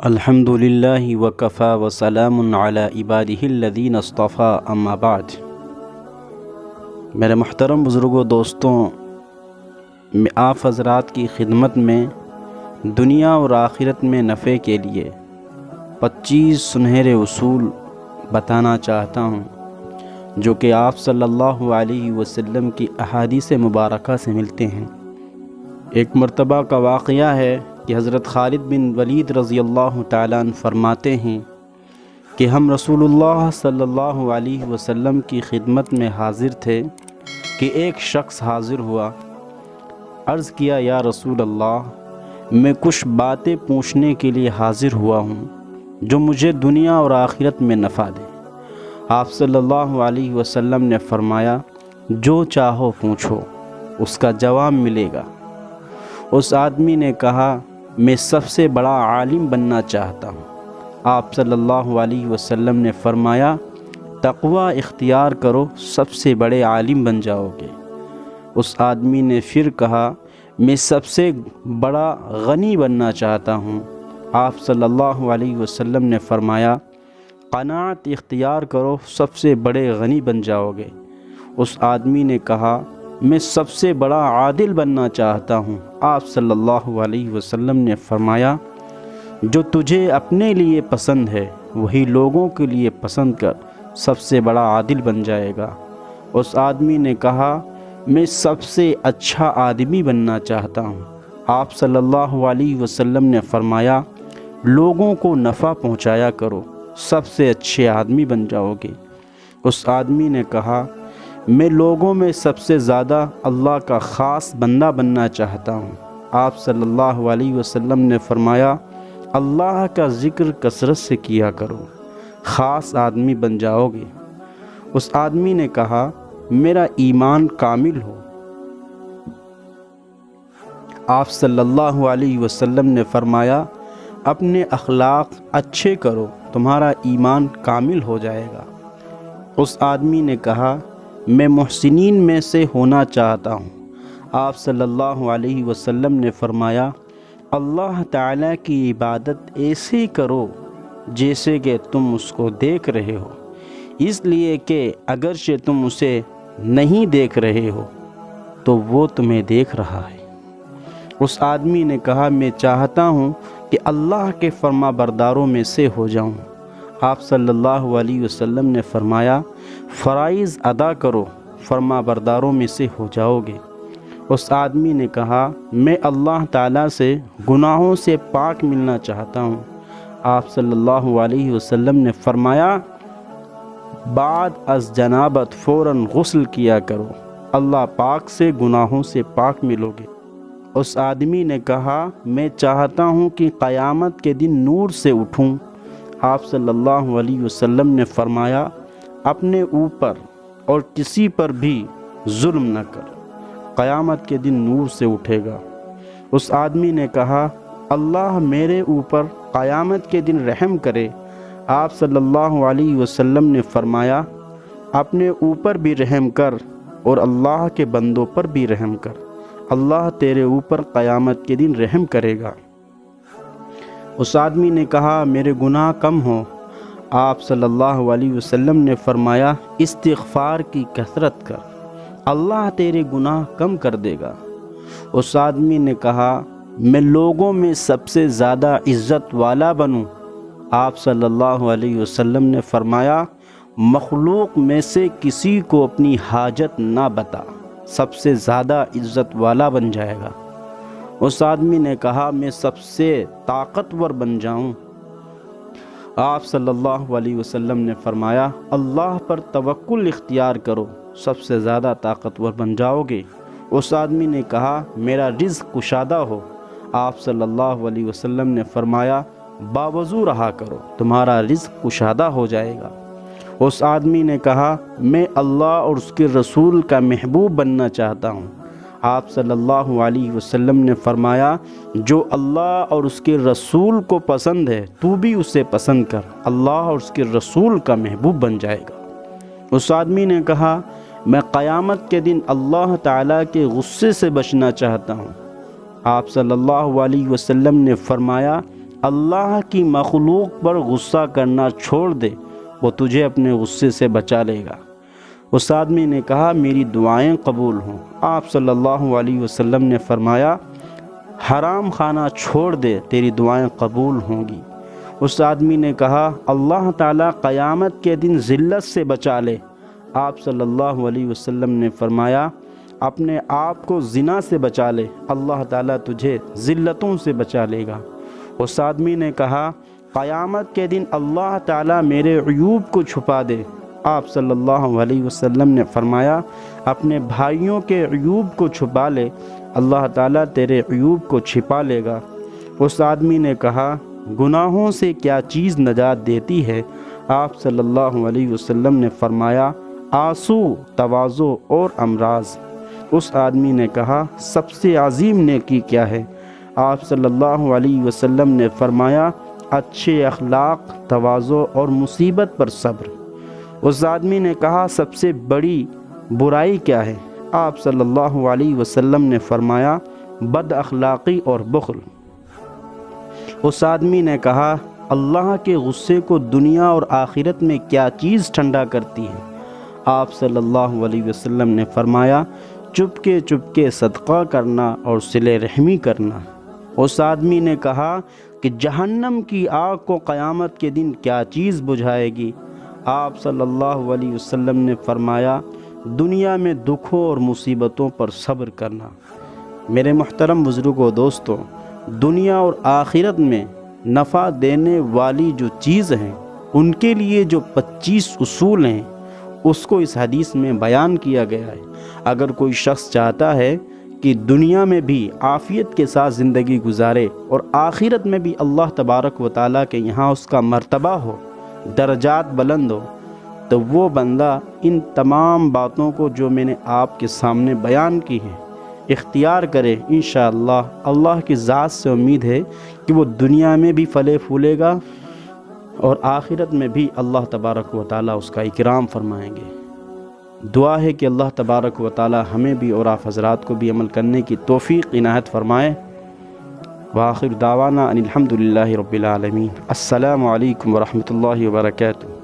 الحمدللہ وکفی وسلام علی عبادہ الذین اصطفی اما بعد۔ میرے محترم بزرگوں، دوستوں، میں آپ حضرات کی خدمت میں دنیا اور آخرت میں نفع کے لیے 25 سنہرے اصول بتانا چاہتا ہوں، جو کہ آپ صلی اللہ علیہ وسلم کی احادیث مبارکہ سے ملتے ہیں۔ ایک مرتبہ کا واقعہ ہے کہ حضرت خالد بن ولید رضی اللہ تعالیٰ عنہ فرماتے ہیں کہ ہم رسول اللہ صلی اللہ علیہ وسلم کی خدمت میں حاضر تھے کہ ایک شخص حاضر ہوا۔ عرض کیا، یا رسول اللہ، میں کچھ باتیں پوچھنے کے لیے حاضر ہوا ہوں جو مجھے دنیا اور آخرت میں نفع دے۔ آپ صلی اللہ علیہ وسلم نے فرمایا، جو چاہو پوچھو، اس کا جواب ملے گا۔ اس آدمی نے کہا، میں سب سے بڑا عالم بننا چاہتا ہوں۔ آپ صلی اللہ علیہ وسلم نے فرمایا، تقوی اختیار کرو، سب سے بڑے عالم بن جاؤ گے۔ اس آدمی نے پھر کہا، میں سب سے بڑا غنی بننا چاہتا ہوں۔ آپ صلی اللہ علیہ وسلم نے فرمایا، قناعت اختیار کرو، سب سے بڑے غنی بن جاؤ گے۔ اس آدمی نے کہا، میں سب سے بڑا عادل بننا چاہتا ہوں۔ آپ صلی اللہ علیہ وسلم نے فرمایا، جو تجھے اپنے لیے پسند ہے وہی لوگوں کے لیے پسند کر، سب سے بڑا عادل بن جائے گا۔ اس آدمی نے کہا، میں سب سے اچھا آدمی بننا چاہتا ہوں۔ آپ صلی اللہ علیہ وسلم نے فرمایا، لوگوں کو نفع پہنچایا کرو، سب سے اچھے آدمی بن جاؤ گے۔ اس آدمی نے کہا، میں لوگوں میں سب سے زیادہ اللہ کا خاص بندہ بننا چاہتا ہوں۔ آپ صلی اللہ علیہ وسلم نے فرمایا، اللہ کا ذکر کثرت سے کیا کرو، خاص آدمی بن جاؤ گے۔ اس آدمی نے کہا، میرا ایمان کامل ہو۔ آپ صلی اللہ علیہ وسلم نے فرمایا، اپنے اخلاق اچھے کرو، تمہارا ایمان کامل ہو جائے گا۔ اس آدمی نے کہا، میں محسنین میں سے ہونا چاہتا ہوں۔ آپ صلی اللہ علیہ وسلم نے فرمایا، اللہ تعالیٰ کی عبادت ایسے کرو جیسے کہ تم اس کو دیکھ رہے ہو، اس لیے کہ اگرچہ تم اسے نہیں دیکھ رہے ہو تو وہ تمہیں دیکھ رہا ہے۔ اس آدمی نے کہا، میں چاہتا ہوں کہ اللہ کے فرما برداروں میں سے ہو جاؤں۔ آپ صلی اللہ علیہ وسلم نے فرمایا، فرائض ادا کرو، فرما برداروں میں سے ہو جاؤ گے۔ اس آدمی نے کہا، میں اللہ تعالیٰ سے گناہوں سے پاک ملنا چاہتا ہوں۔ آپ صلی اللہ علیہ وسلم نے فرمایا، بعد از جنابت فوراً غسل کیا کرو، اللہ پاک سے گناہوں سے پاک ملو گے۔ اس آدمی نے کہا، میں چاہتا ہوں کہ قیامت کے دن نور سے اٹھوں۔ آپ صلی اللہ علیہ وسلم نے فرمایا، اپنے اوپر اور کسی پر بھی ظلم نہ کر، قیامت کے دن نور سے اٹھے گا۔ اس آدمی نے کہا، اللہ میرے اوپر قیامت کے دن رحم کرے۔ آپ صلی اللہ علیہ وسلم نے فرمایا، اپنے اوپر بھی رحم کر اور اللہ کے بندوں پر بھی رحم کر، اللہ تیرے اوپر قیامت کے دن رحم کرے گا۔ اس آدمی نے کہا، میرے گناہ کم ہوں۔ آپ صلی اللہ علیہ وسلم نے فرمایا، استغفار کی کثرت کر، اللہ تیرے گناہ کم کر دے گا۔ اس آدمی نے کہا، میں لوگوں میں سب سے زیادہ عزت والا بنوں۔ آپ صلی اللہ علیہ وسلم نے فرمایا، مخلوق میں سے کسی کو اپنی حاجت نہ بتا، سب سے زیادہ عزت والا بن جائے گا۔ اس آدمی نے کہا، میں سب سے طاقتور بن جاؤں۔ آپ صلی اللہ علیہ وسلم نے فرمایا، اللہ پر توکل اختیار کرو، سب سے زیادہ طاقتور بن جاؤ گے۔ اس آدمی نے کہا، میرا رزق کشادہ ہو۔ آپ صلی اللہ علیہ وسلم نے فرمایا، باوضو رہا کرو، تمہارا رزق کشادہ ہو جائے گا۔ اس آدمی نے کہا، میں اللہ اور اس کے رسول کا محبوب بننا چاہتا ہوں۔ آپ صلی اللہ علیہ وسلم نے فرمایا، جو اللہ اور اس کے رسول کو پسند ہے تو بھی اسے پسند کر، اللہ اور اس کے رسول کا محبوب بن جائے گا۔ اس آدمی نے کہا، میں قیامت کے دن اللہ تعالیٰ کے غصے سے بچنا چاہتا ہوں۔ آپ صلی اللہ علیہ وسلم نے فرمایا، اللہ کی مخلوق پر غصہ کرنا چھوڑ دے، وہ تجھے اپنے غصے سے بچا لے گا۔ اس آدمی نے کہا میری دعائیں قبول ہوں۔ آپ صلی اللہ علیہ وسلم نے فرمایا حرام کھانا چھوڑ دے، تیری دعائیں قبول ہوں گی۔ اس آدمی نے کہا اللہ تعالیٰ قیامت کے دن ذلت سے بچا لے۔ آپ صلی اللہ علیہ وسلم نے فرمایا اپنے آپ کو زنا سے بچا لے، اللہ تعالیٰ تجھے ذلتوں سے بچا لے گا۔ اس آدمی نے کہا قیامت کے دن اللہ تعالیٰ میرے عیوب کو چھپا دے۔ آپ صلی اللہ علیہ وسلم نے فرمایا اپنے بھائیوں کے عیوب کو چھپا لے، اللہ تعالیٰ تیرے عیوب کو چھپا لے گا۔ اس آدمی نے کہا گناہوں سے کیا چیز نجات دیتی ہے؟ آپ صلی اللہ علیہ وسلم نے فرمایا آنسو، تواضع اور امراض۔ اس آدمی نے کہا سب سے عظیم نیکی کیا ہے؟ آپ صلی اللہ علیہ وسلم نے فرمایا اچھے اخلاق، تواضع اور مصیبت پر صبر۔ اس آدمی نے کہا سب سے بڑی برائی کیا ہے؟ آپ صلی اللہ علیہ وسلم نے فرمایا بد اخلاقی اور بخل۔ اس آدمی نے کہا اللہ کے غصے کو دنیا اور آخرت میں کیا چیز ٹھنڈا کرتی ہے؟ آپ صلی اللہ علیہ وسلم نے فرمایا چپکے چپکے صدقہ کرنا اور صلہ رحمی کرنا۔ اس آدمی نے کہا کہ جہنم کی آگ کو قیامت کے دن کیا چیز بجھائے گی؟ آپ صلی اللہ علیہ وسلم نے فرمایا دنیا میں دکھوں اور مصیبتوں پر صبر کرنا۔ میرے محترم بزرگوں دوستوں، دنیا اور آخرت میں نفع دینے والی جو چیز ہیں ان کے لیے جو 25 اصول ہیں اس کو اس حدیث میں بیان کیا گیا ہے۔ اگر کوئی شخص چاہتا ہے کہ دنیا میں بھی عافیت کے ساتھ زندگی گزارے اور آخرت میں بھی اللہ تبارک و تعالیٰ کے یہاں اس کا مرتبہ ہو، درجات بلند ہو، تو وہ بندہ ان تمام باتوں کو جو میں نے آپ کے سامنے بیان کی ہیں اختیار کرے۔ انشاءاللہ اللہ کی ذات سے امید ہے کہ وہ دنیا میں بھی پھلے پھولے گا اور آخرت میں بھی اللہ تبارک و تعالیٰ اس کا اکرام فرمائیں گے۔ دعا ہے کہ اللہ تبارک و تعالیٰ ہمیں بھی اور آپ حضرات کو بھی عمل کرنے کی توفیق عنایت فرمائے۔ وآخر دعوانا ان الحمد للہ رب العالمین۔ السلام علیکم ورحمۃ اللہ وبرکاتہ۔